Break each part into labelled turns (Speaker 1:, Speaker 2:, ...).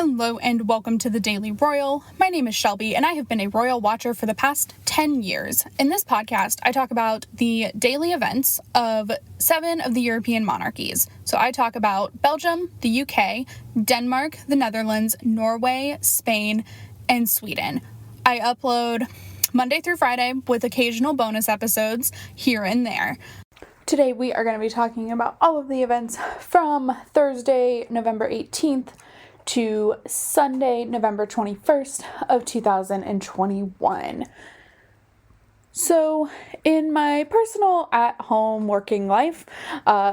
Speaker 1: Hello and welcome to the Daily Royal. My name is Shelby and I have been a royal watcher for the past 10 years. In this podcast, I talk about the daily events of 7 of the European monarchies. So I talk about Belgium, the UK, Denmark, the Netherlands, Norway, Spain, and Sweden. I upload Monday through Friday with occasional bonus episodes here and there. Today we are going to be talking about all of the events from Thursday, November 18th to Sunday, November 21st of 2021. So in my personal at-home working life,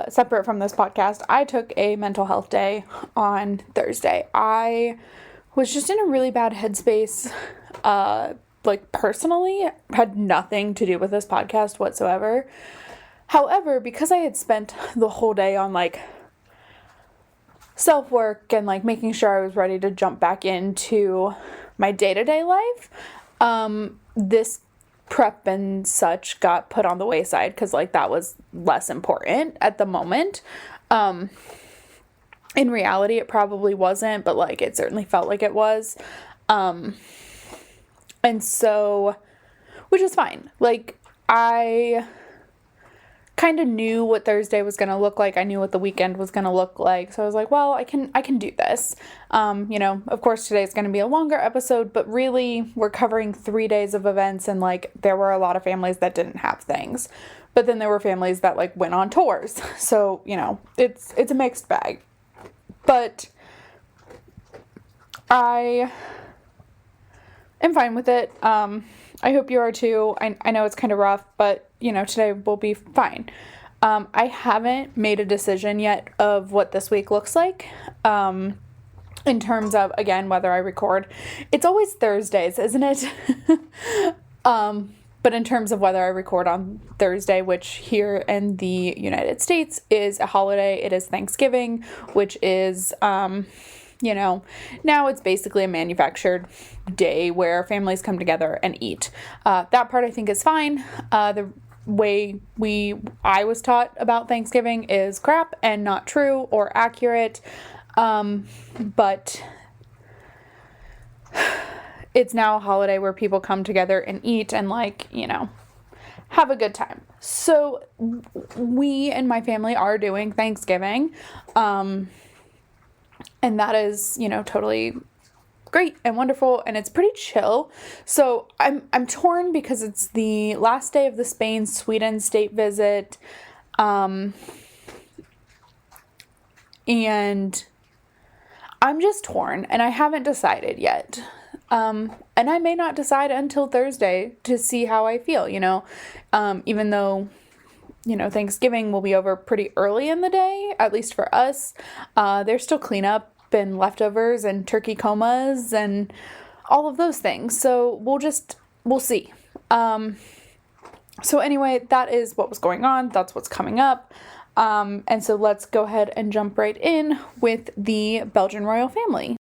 Speaker 1: separate from this podcast, I took a mental health day on Thursday. I was just in a really bad headspace, personally, had nothing to do with this podcast whatsoever. However, because I had spent the whole day on self-work and making sure I was ready to jump back into my day-to-day life, this prep and such got put on the wayside because that was less important at the moment. In reality, it probably wasn't, but it certainly felt like it was. And so, which is fine. I kind of knew what Thursday was going to look like. I knew what the weekend was going to look like. So I was like, well, I can do this. Of course today is going to be a longer episode, but really we're covering 3 days of events and there were a lot of families that didn't have things, but then there were families that went on tours. So, it's a mixed bag, but I am fine with it. I hope you are too. I know it's kind of rough, but today will be fine. I haven't made a decision yet of what this week looks like. In terms of, again, whether I record. It's always Thursdays, isn't it? But in terms of whether I record on Thursday, which here in the United States is a holiday, it is Thanksgiving, which is, now it's basically a manufactured day where families come together and eat. That part I think is fine. The way I was taught about Thanksgiving is crap and not true or accurate. But it's now a holiday where people come together and eat and have a good time. So we and my family are doing Thanksgiving. And that is, totally great and wonderful, and it's pretty chill. So I'm torn because it's the last day of the Spain-Sweden state visit, and I'm just torn, and I haven't decided yet. And I may not decide until Thursday to see how I feel, even though Thanksgiving will be over pretty early in the day, at least for us. There's still cleanup and leftovers and turkey comas and all of those things. So we'll see. So anyway, that is what was going on. That's what's coming up. And so let's go ahead and jump right in with the Belgian royal family.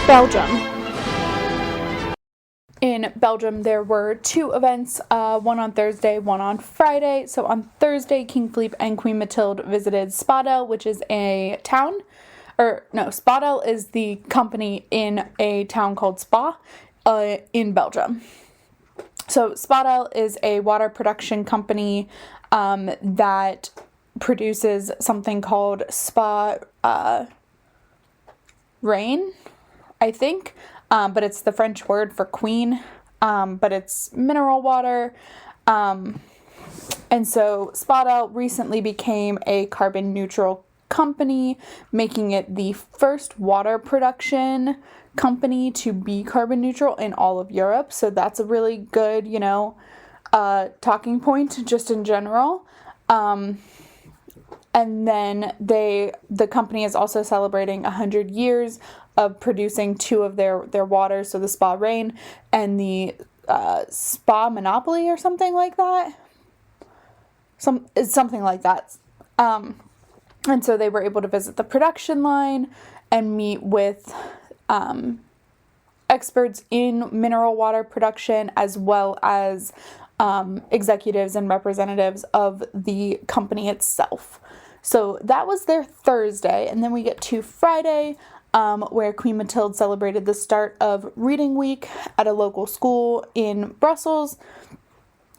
Speaker 1: Belgium. In Belgium, there were 2 events, one on Thursday, one on Friday. So on Thursday, King Philippe and Queen Mathilde visited Spadel, which is a town, Spadel is the company in a town called Spa, in Belgium. So Spadel is a water production company, that produces something called Spa, Rain, I think. But it's the French word for queen, but it's mineral water. And so Spadel recently became a carbon neutral company, making it the first water production company to be carbon neutral in all of Europe. So that's a really good, talking point just in general. And then the company is also celebrating 100 years of producing 2 of their waters, so the Spa Rain and the Spa Monopoly or something like that. Something like that. And so they were able to visit the production line and meet with experts in mineral water production, as well as executives and representatives of the company itself. So that was their Thursday, and then we get to Friday, where Queen Mathilde celebrated the start of Reading Week at a local school in Brussels,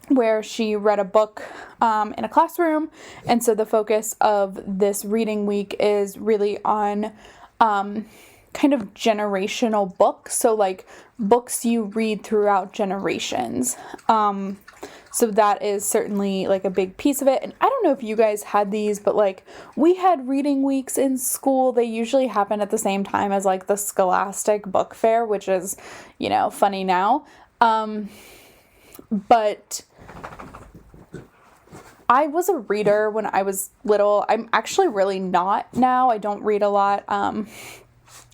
Speaker 1: where she read a book in a classroom. And so the focus of this Reading Week is really on kind of generational books. So like books you read throughout generations. So that is certainly like a big piece of it. And I don't know if you guys had these, but like we had reading weeks in school. They usually happen at the same time as like the Scholastic Book Fair, which is, you know, funny now. But I was a reader when I was little. I'm actually really not now. I don't read a lot.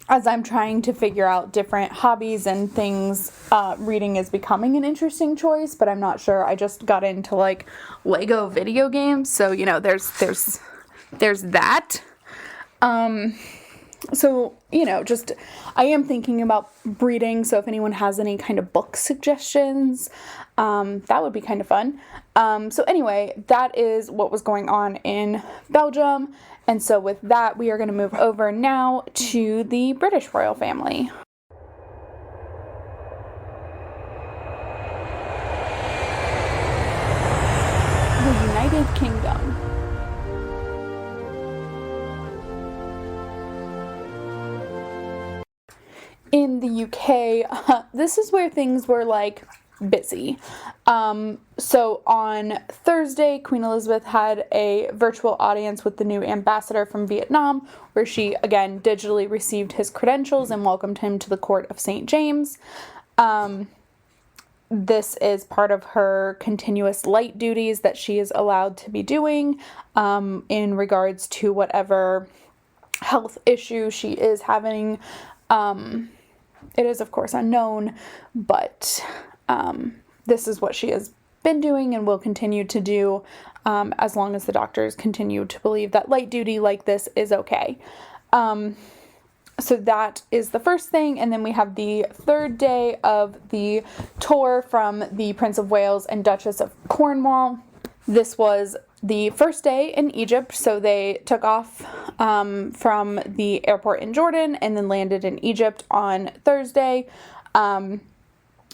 Speaker 1: As I'm trying to figure out different hobbies and things, reading is becoming an interesting choice, but I'm not sure. I just got into like Lego video games, so you know, there's that. So, you know, just I am thinking about reading, so if anyone has any kind of book suggestions, that would be kind of fun. So anyway, that is what was going on in Belgium. And so with that, we are going to move over now to the British royal family. The United Kingdom. In the UK, this is where things were like busy. So on Thursday, Queen Elizabeth had a virtual audience with the new ambassador from Vietnam, where she again digitally received his credentials and welcomed him to the court of St. James. This is part of her continuous light duties that she is allowed to be doing in regards to whatever health issue she is having. It is, of course, unknown, but this is what she has been doing and will continue to do as long as the doctors continue to believe that light duty like this is okay. So that is the first thing, and then we have the third day of the tour from the Prince of Wales and Duchess of Cornwall. This was the first day in Egypt, so they took off from the airport in Jordan and then landed in Egypt on Thursday.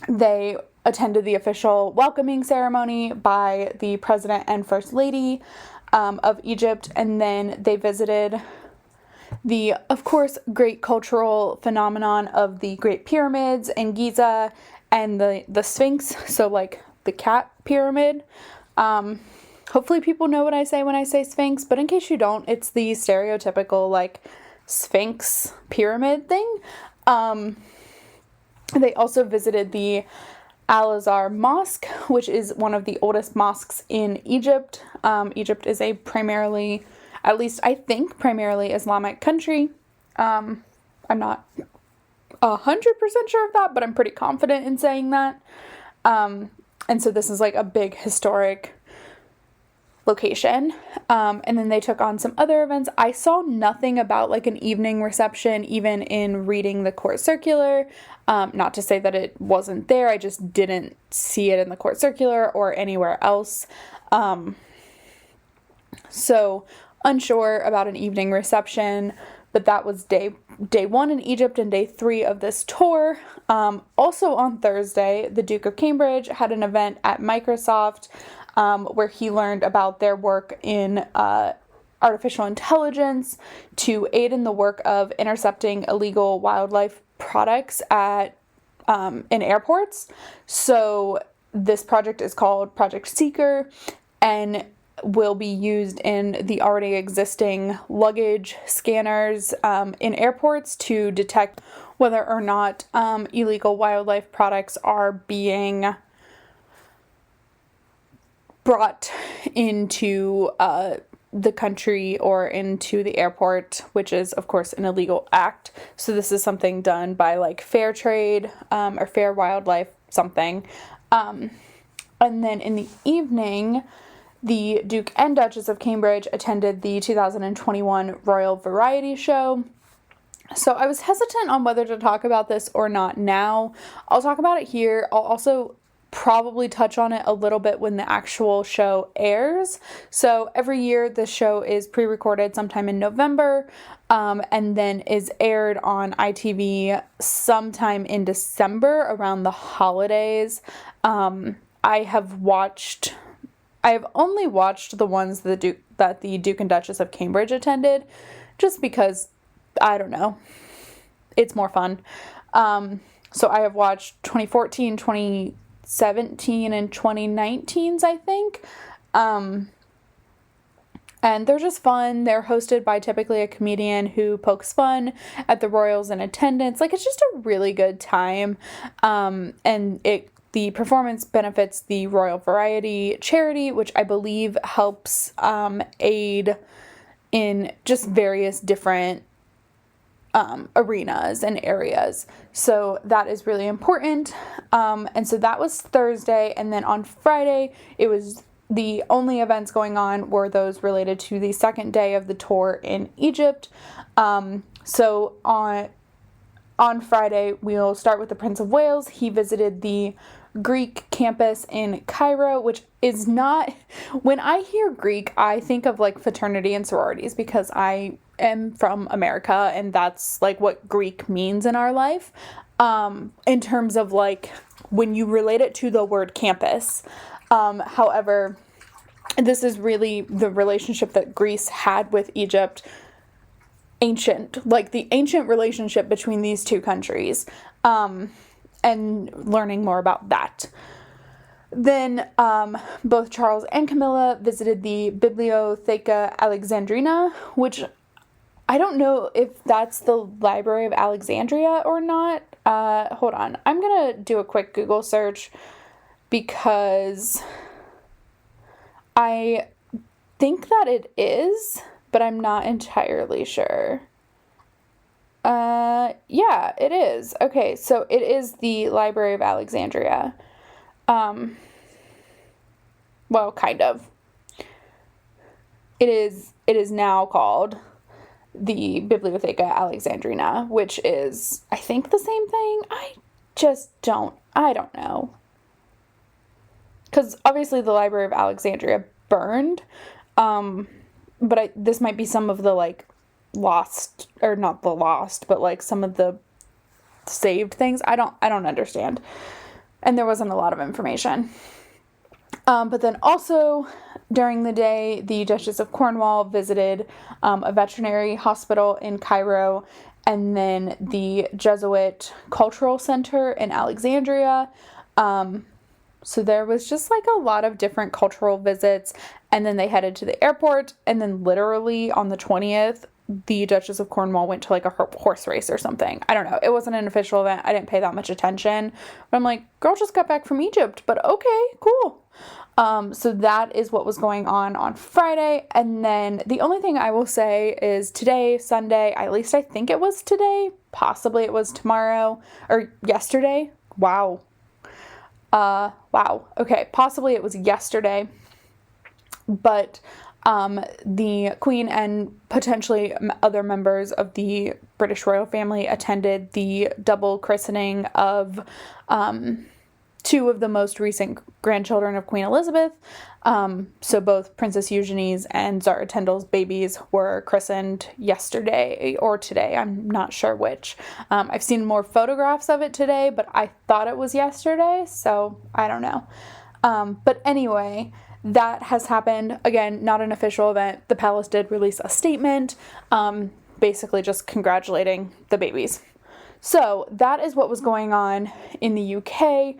Speaker 1: They attended the official welcoming ceremony by the President and First Lady of Egypt, and then they visited the, of course, great cultural phenomenon of the Great Pyramids in Giza and the Sphinx, so like the cat pyramid. Hopefully people know what I say when I say Sphinx, but in case you don't, it's the stereotypical like Sphinx pyramid thing. They also visited the Al-Azhar Mosque, which is one of the oldest mosques in Egypt. Egypt is a primarily, at least I think, primarily Islamic country. I'm not 100% sure of that, but I'm pretty confident in saying that. And so this is like a big historic location. And then they took on some other events. I saw nothing about like an evening reception, even in reading the court circular. Not to say that it wasn't there. I just didn't see it in the court circular or anywhere else. So unsure about an evening reception, but that was day one in Egypt and day 3 of this tour. Also on Thursday, the Duke of Cambridge had an event at Microsoft where he learned about their work in artificial intelligence to aid in the work of intercepting illegal wildlife products at in airports. So this project is called Project Seeker and will be used in the already existing luggage scanners in airports to detect whether or not illegal wildlife products are being brought into the country or into the airport, which is, of course, an illegal act. So this is something done by like Fair Trade or Fair Wildlife something. And then in the evening, the Duke and Duchess of Cambridge attended the 2021 Royal Variety Show. So I was hesitant on whether to talk about this or not now. I'll talk about it here. I'll also probably touch on it a little bit when the actual show airs. So every year the show is pre-recorded sometime in November, and then is aired on ITV sometime in December around the holidays. I have only watched the ones that the Duke and Duchess of Cambridge attended, just because, I don't know, it's more fun. So I have watched 2014, 2017, and 2019's, I think. And they're just fun. They're hosted by typically a comedian who pokes fun at the royals in attendance. Like, it's just a really good time. And the performance benefits the Royal Variety charity, which I believe helps aid in just various different arenas and areas. So that is really important. And so that was Thursday. And then on Friday, it was the only events going on were those related to the second day of the tour in Egypt. So on Friday, we'll start with the Prince of Wales. He visited the Greek campus in Cairo, which is not, when I hear Greek, I think of like fraternity and sororities, because I am from America and that's like what Greek means in our life. In terms of like when you relate it to the word campus. However, this is really the relationship that Greece had with Egypt, like the ancient relationship between these two countries, and learning more about that. Then both Charles and Camilla visited the Bibliotheca Alexandrina, which I don't know if that's the Library of Alexandria or not. Hold on. I'm going to do a quick Google search because I think that it is, but I'm not entirely sure. Yeah, it is. Okay, so it is the Library of Alexandria. Well, kind of. It is now called the Bibliotheca Alexandrina, which is, I think, the same thing. I don't know. Because obviously the Library of Alexandria burned, but this might be some of the, like, lost, or not the lost, but, like, some of the saved things. I don't understand. And there wasn't a lot of information. But then also, during the day, the Duchess of Cornwall visited a veterinary hospital in Cairo, and then the Jesuit Cultural Center in Alexandria. So there was just like a lot of different cultural visits, and then they headed to the airport, and then literally on the 20th, the Duchess of Cornwall went to like a horse race or something. I don't know. It wasn't an official event. I didn't pay that much attention. But I'm like, girl just got back from Egypt, but okay, cool. So that is what was going on Friday. And then the only thing I will say is today, Sunday, at least I think it was today, possibly it was tomorrow or yesterday. Wow. Okay. Possibly it was yesterday, but the Queen and potentially other members of the British royal family attended the double christening of two of the most recent grandchildren of Queen Elizabeth. So both Princess Eugenie's and Zara Tindall's babies were christened yesterday or today. I'm not sure which. I've seen more photographs of it today, but I thought it was yesterday, so I don't know. But anyway, that has happened. Again, not an official event. The palace did release a statement, basically just congratulating the babies. So that is what was going on in the UK.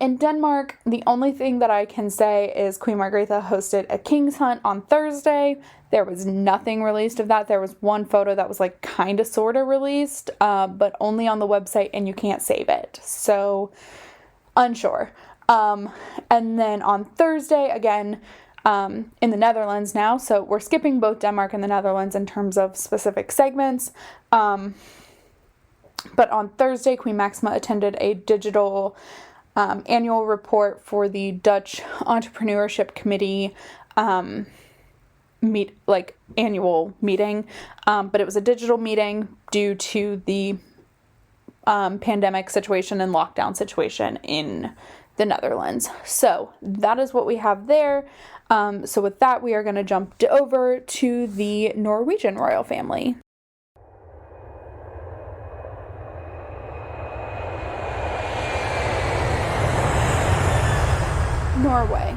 Speaker 1: In Denmark, the only thing that I can say is Queen Margrethe hosted a King's Hunt on Thursday. There was nothing released of that. There was one photo that was like kind of sort of released, but only on the website, and you can't save it. So unsure. And then on Thursday, again, in the Netherlands now. So we're skipping both Denmark and the Netherlands in terms of specific segments. But on Thursday, Queen Maxima attended a digital annual report for the Dutch Entrepreneurship Committee annual meeting. But it was a digital meeting due to the pandemic situation and lockdown situation in the Netherlands. So that is what we have there. So with that, we are going to jump over to the Norwegian royal family. Norway.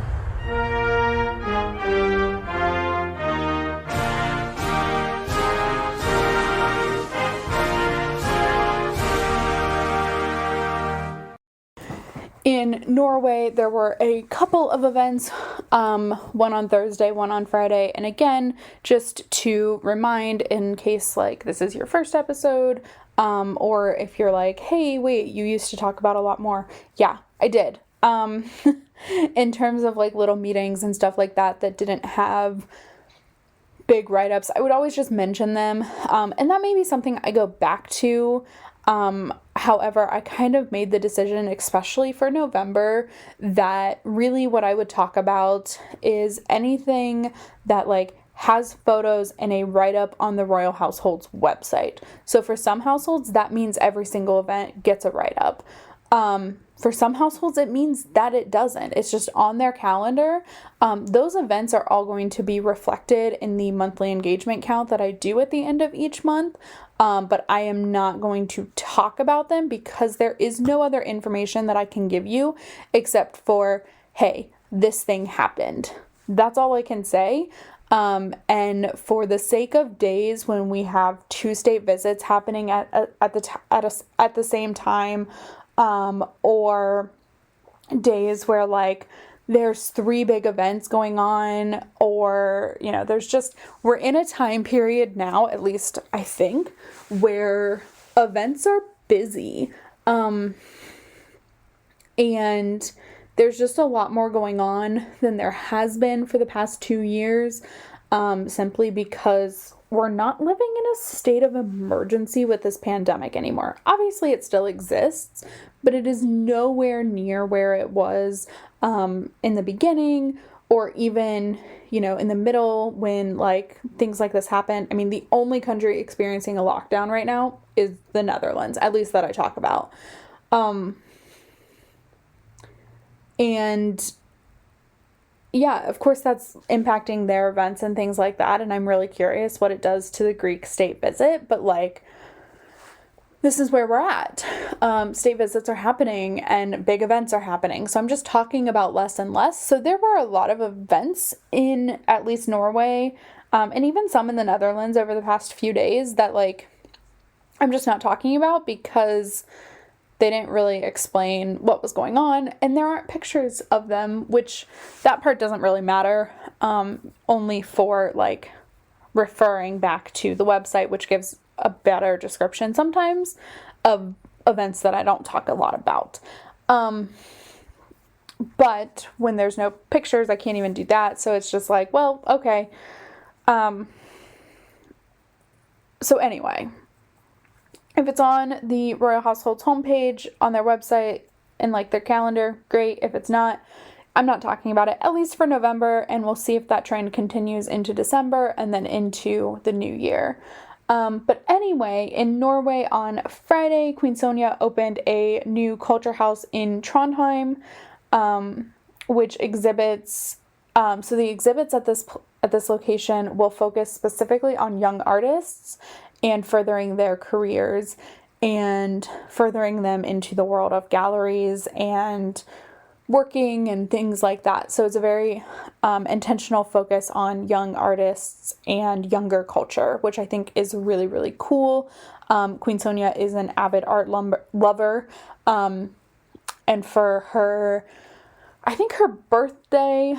Speaker 1: In Norway, there were a couple of events, one on Thursday, one on Friday, and again, just to remind in case like this is your first episode, or if you're like, hey, wait, you used to talk about a lot more. Yeah, I did. In terms of like little meetings and stuff like that didn't have big write-ups, I would always just mention them, and that may be something I go back to. However, I kind of made the decision, especially for November, that really what I would talk about is anything that like has photos and a write-up on the royal household's website. So for some households, that means every single event gets a write-up. For some households, it means that it doesn't. It's just on their calendar. Those events are all going to be reflected in the monthly engagement count that I do at the end of each month. But I am not going to talk about them because there is no other information that I can give you except for, hey, this thing happened. That's all I can say. And for the sake of days when we have 2 state visits happening at the same time, or days where like there's 3 big events going on, or, you know, we're in a time period now, at least I think, where events are busy. And there's just a lot more going on than there has been for the past 2 years, simply because we're not living in a state of emergency with this pandemic anymore. Obviously, it still exists, but it is nowhere near where it was in the beginning, or even, you know, in the middle when like things like this happen. I mean, the only country experiencing a lockdown right now is the Netherlands, at least that I talk about. And yeah, of course that's impacting their events and things like that, and I'm really curious what it does to the Greek state visit, but like, this is where we're at. State visits are happening and big events are happening, so I'm just talking about less and less. So there were a lot of events in at least Norway, and even some in the Netherlands over the past few days that like I'm just not talking about because they didn't really explain what was going on, and there aren't pictures of them, which that part doesn't really matter, only for like referring back to the website, which gives a better description sometimes of events that I don't talk a lot about. But when there's no pictures, I can't even do that. So it's just like, well, okay. So anyway, if it's on the Royal Household's homepage on their website and like their calendar, great. If it's not, I'm not talking about it, at least for November, and we'll see if that trend continues into December and then into the new year. But anyway, in Norway on Friday, Queen Sonja opened a new culture house in Trondheim, which exhibits, so the exhibits at this location will focus specifically on young artists and furthering their careers and furthering them into the world of galleries and working and things like that. So it's a very intentional focus on young artists and younger culture, which I think is really, really cool. Queen Sonja is an avid art lover. And for her, I think her birthday,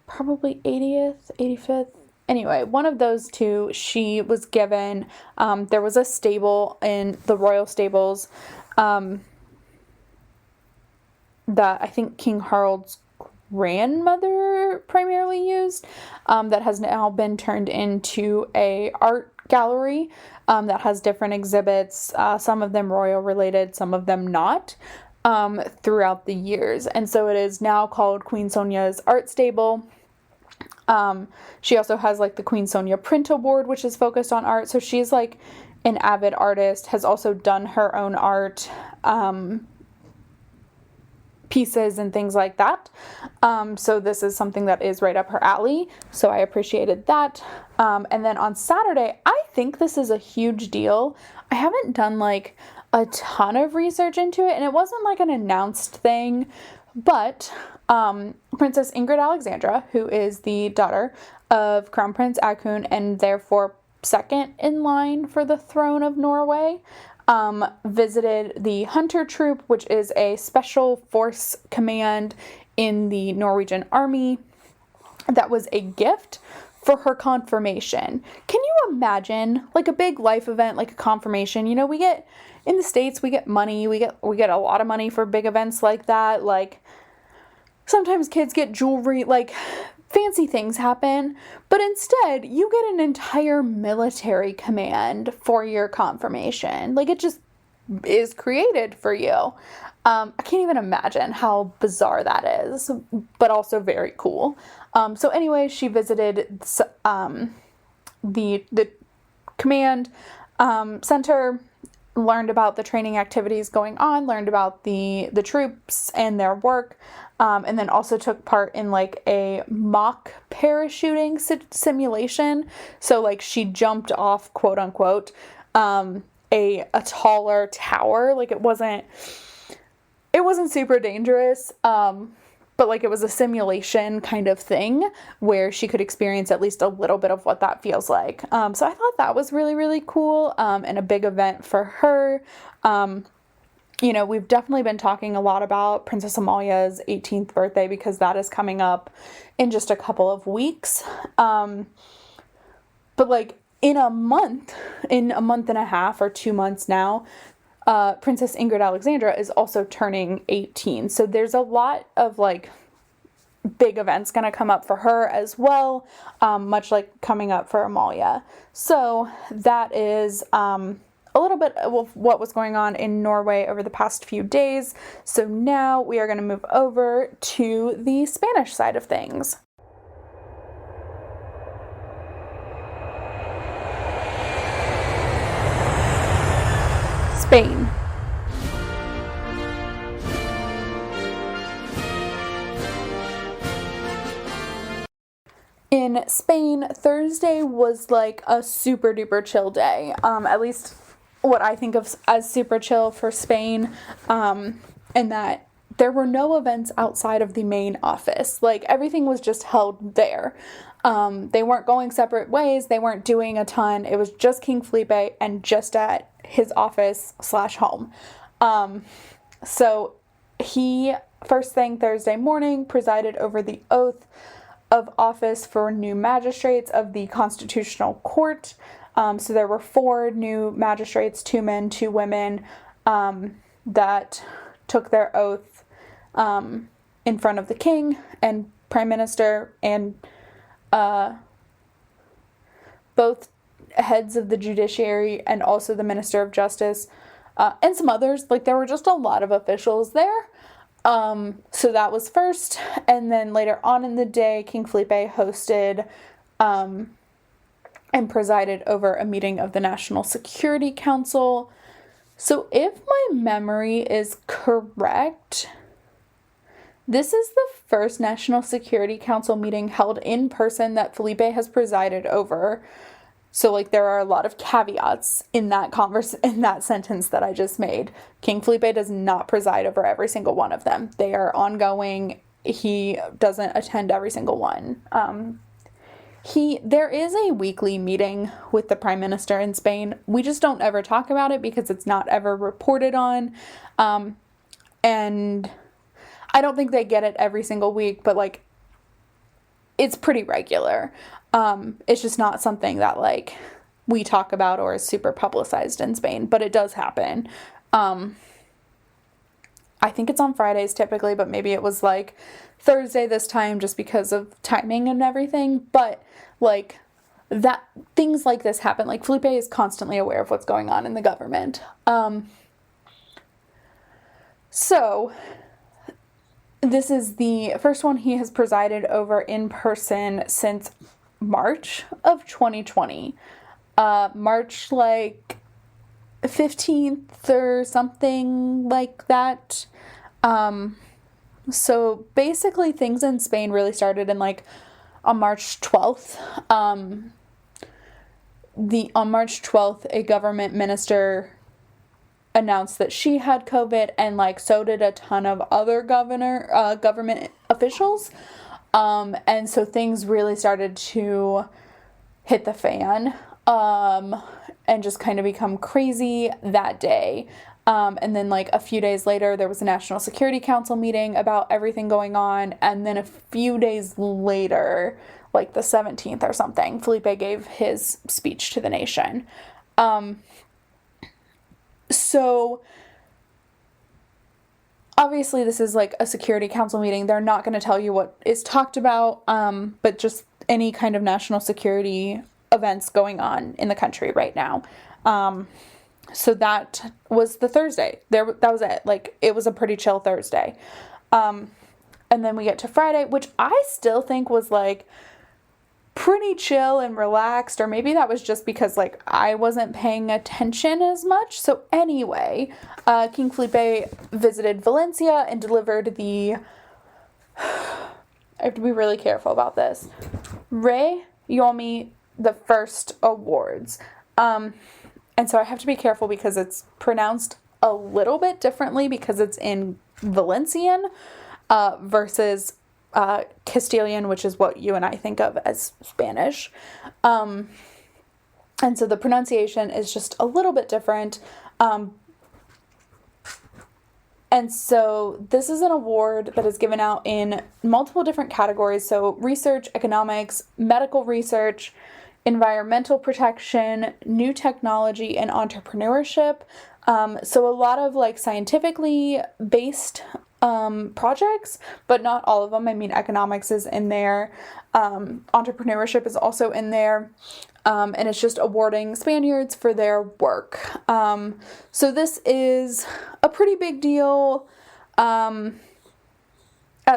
Speaker 1: probably 80th, 85th. Anyway, one of those two, she was given, there was a stable in the royal stables, that I think King Harald's grandmother primarily used, that has now been turned into a art gallery, that has different exhibits, some of them royal related, some of them not, throughout the years. And so it is now called Queen Sonja's Art Stable. She also has like the Queen Sonja Print Award, which is focused on art. So she's like an avid artist, has also done her own art, pieces and things like that. So this is something that is right up her alley. So I appreciated that. And then on Saturday, I think this is a huge deal. I haven't done like a ton of research into it, and it wasn't like an announced thing, but Princess Ingrid Alexandra, who is the daughter of Crown Prince Haakon and therefore second in line for the throne of Norway, visited the Hunter Troop, which is a special force command in the Norwegian army. That was a gift for her confirmation. Can you imagine like a big life event, like a confirmation? You know, we get in the States, we get money, we get a lot of money for big events like that. Like sometimes kids get jewelry, like fancy things happen, but instead you get an entire military command for your confirmation. Like it just is created for you. I can't even imagine how bizarre that is, but also very cool. So anyway, she visited the command center, learned about the training activities going on, learned about the troops and their work, and then also took part in like a mock parachuting simulation. So like she jumped off, quote unquote, a taller tower. Like it wasn't super dangerous, but like it was a simulation kind of thing where she could experience at least a little bit of what that feels like. So I thought that was really, really cool, and a big event for her. You know, we've definitely been talking a lot about Princess Amalia's 18th birthday because that is coming up in just a couple of weeks. But like in a month and a half or 2 months now, Princess Ingrid Alexandra is also turning 18. So there's a lot of like big events going to come up for her as well, much like coming up for Amalia. So that is a little bit of what was going on in Norway over the past few days. So now we are going to move over to the Spanish side of things. Spain. In Spain, Thursday was like a super duper chill day. At least what I think of as super chill for Spain, and that there were no events outside of the main office. Like everything was just held there. They weren't going separate ways. They weren't doing a ton. It was just King Felipe and just at his office / home. So he, first thing Thursday morning, presided over the oath of office for new magistrates of the Constitutional Court. So there were 4 new magistrates, 2 men, 2 women, that took their oath in front of the king and prime minister and both heads of the judiciary and also the minister of justice, and some others. Like there were just a lot of officials there. So that was first, and then later on in the day, King Felipe hosted and presided over a meeting of the National Security Council. So if my memory is correct, this is the first National Security Council meeting held in person that Felipe has presided over. So like there are a lot of caveats in that in that sentence that I just made. King Felipe does not preside over every single one of them. They are ongoing. He doesn't attend every single one. There is a weekly meeting with the Prime Minister in Spain. We just don't ever talk about it because it's not ever reported on. And I don't think they get it every single week, but like it's pretty regular. It's just not something that like we talk about or is super publicized in Spain, but it does happen. I think it's on Fridays typically, but maybe it was like Thursday this time just because of timing and everything. But like that, things like this happen. Like Felipe is constantly aware of what's going on in the government. So this is the first one he has presided over in person since March of 2020. March like 15th or something like that. So basically things in Spain really started in like on March 12th. On March 12th, a government minister announced that she had COVID, and like so did a ton of other government officials. And so things really started to hit the fan, and just kind of become crazy that day. And then like a few days later, there was a National Security Council meeting about everything going on. And then a few days later, like the 17th or something, Felipe gave his speech to the nation. So obviously this is like a Security Council meeting. They're not going to tell you what is talked about, but just any kind of national security events going on in the country right now. So that was the Thursday. That was it. Like, it was a pretty chill Thursday. And then we get to Friday, which I still think was like pretty chill and relaxed, or maybe that was just because like I wasn't paying attention as much. So anyway, King Felipe visited Valencia and delivered the I have to be really careful about this. Rey Yomi the first awards. And so I have to be careful because it's pronounced a little bit differently because it's in Valencian versus Castilian, which is what you and I think of as Spanish. And so the pronunciation is just a little bit different. And so this is an award that is given out in multiple different categories. So research, economics, medical research, environmental protection, new technology, and entrepreneurship. So a lot of like scientifically based projects, but not all of them. I mean, economics is in there. Entrepreneurship is also in there. And it's just awarding Spaniards for their work. So this is a pretty big deal, at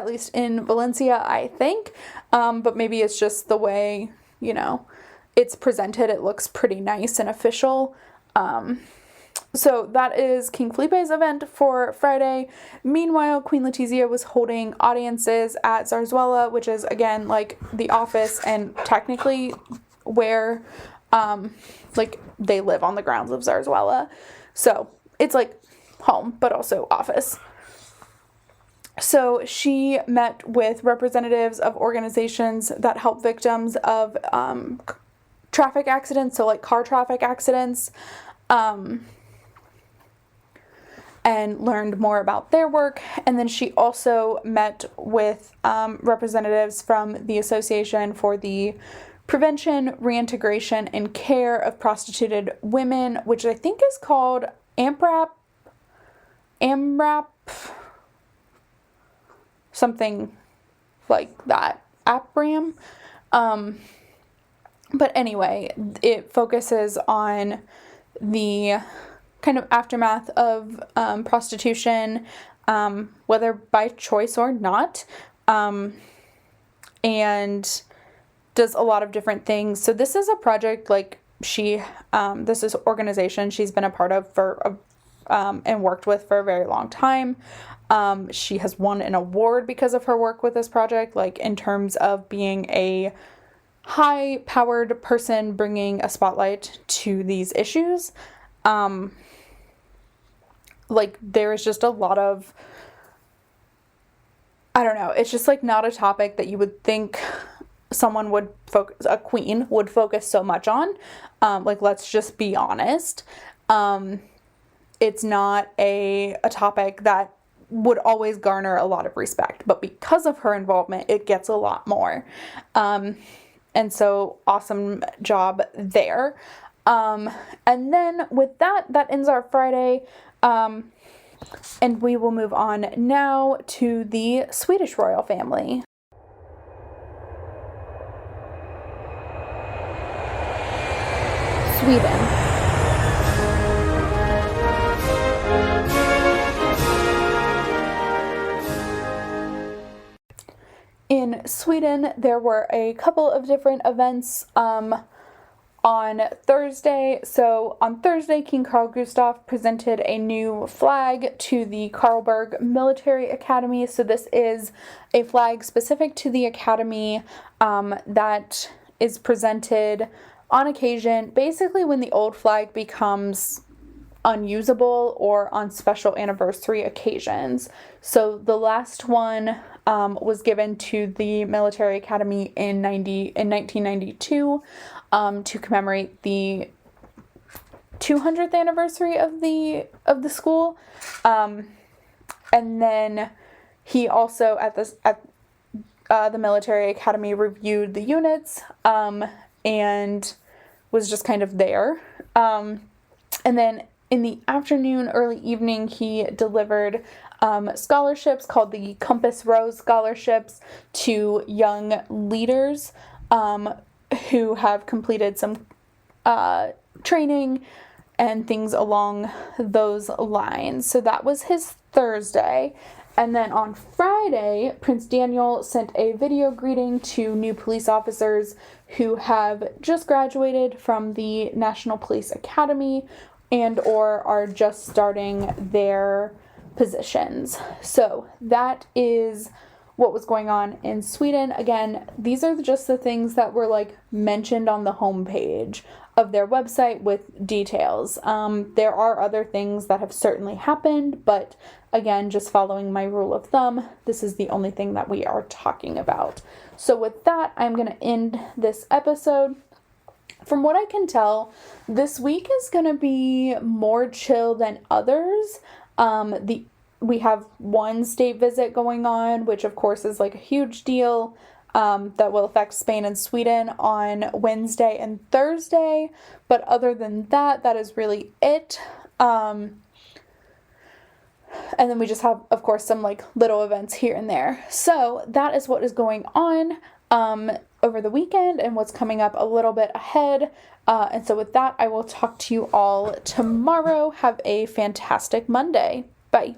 Speaker 1: least in Valencia, I think. But maybe it's just the way, you know, it's presented. It looks pretty nice and official. So that is King Felipe's event for Friday. Meanwhile, Queen Letizia was holding audiences at Zarzuela, which is, again, like the office and technically where, like, they live on the grounds of Zarzuela. So it's like home, but also office. So she met with representatives of organizations that help victims of traffic accidents, so like car traffic accidents, and learned more about their work. And then she also met with representatives from the Association for the Prevention, Reintegration, and Care of Prostituted Women, which I think is called AMRAP, something like that, APRAM. But anyway, it focuses on the kind of aftermath of prostitution, whether by choice or not, and does a lot of different things. So this is a project like this is organization she's been a part of for and worked with for a very long time. She has won an award because of her work with this project, like in terms of being a high-powered person bringing a spotlight to these issues. Like, there is just a lot of, I don't know, it's just like not a topic that you would think someone would focus, a queen would focus so much on. Like, let's just be honest. It's not a topic that would always garner a lot of respect, but because of her involvement, it gets a lot more. And so awesome job there. And then with that ends our Friday. And we will move on now to the Swedish royal family. Sweden. In Sweden, there were a couple of different events. on Thursday. So on Thursday, King Carl Gustaf presented a new flag to the Carlsberg Military Academy. So this is a flag specific to the academy that is presented on occasion, basically when the old flag becomes unusable or on special anniversary occasions. So the last one was given to the military academy in 1992 to commemorate the 200th anniversary of the school, and then he also at the military academy reviewed the units and was just kind of there, and then in the afternoon, early evening, he delivered scholarships called the Compass Rose Scholarships to young leaders who have completed some training and things along those lines. So that was his Thursday. And then on Friday, Prince Daniel sent a video greeting to new police officers who have just graduated from the National Police Academy and or are just starting their positions. So that is what was going on in Sweden. Again, these are just the things that were like mentioned on the homepage of their website with details. There are other things that have certainly happened, but again, just following my rule of thumb, this is the only thing that we are talking about. So with that, I'm going to end this episode. From what I can tell, this week is going to be more chill than others. We have one state visit going on, which of course is like a huge deal, that will affect Spain and Sweden on Wednesday and Thursday. But other than that, that is really it. And then we just have, of course, some like little events here and there. So that is what is going on over the weekend and what's coming up a little bit ahead. And so with that, I will talk to you all tomorrow. Have a fantastic Monday. Bye.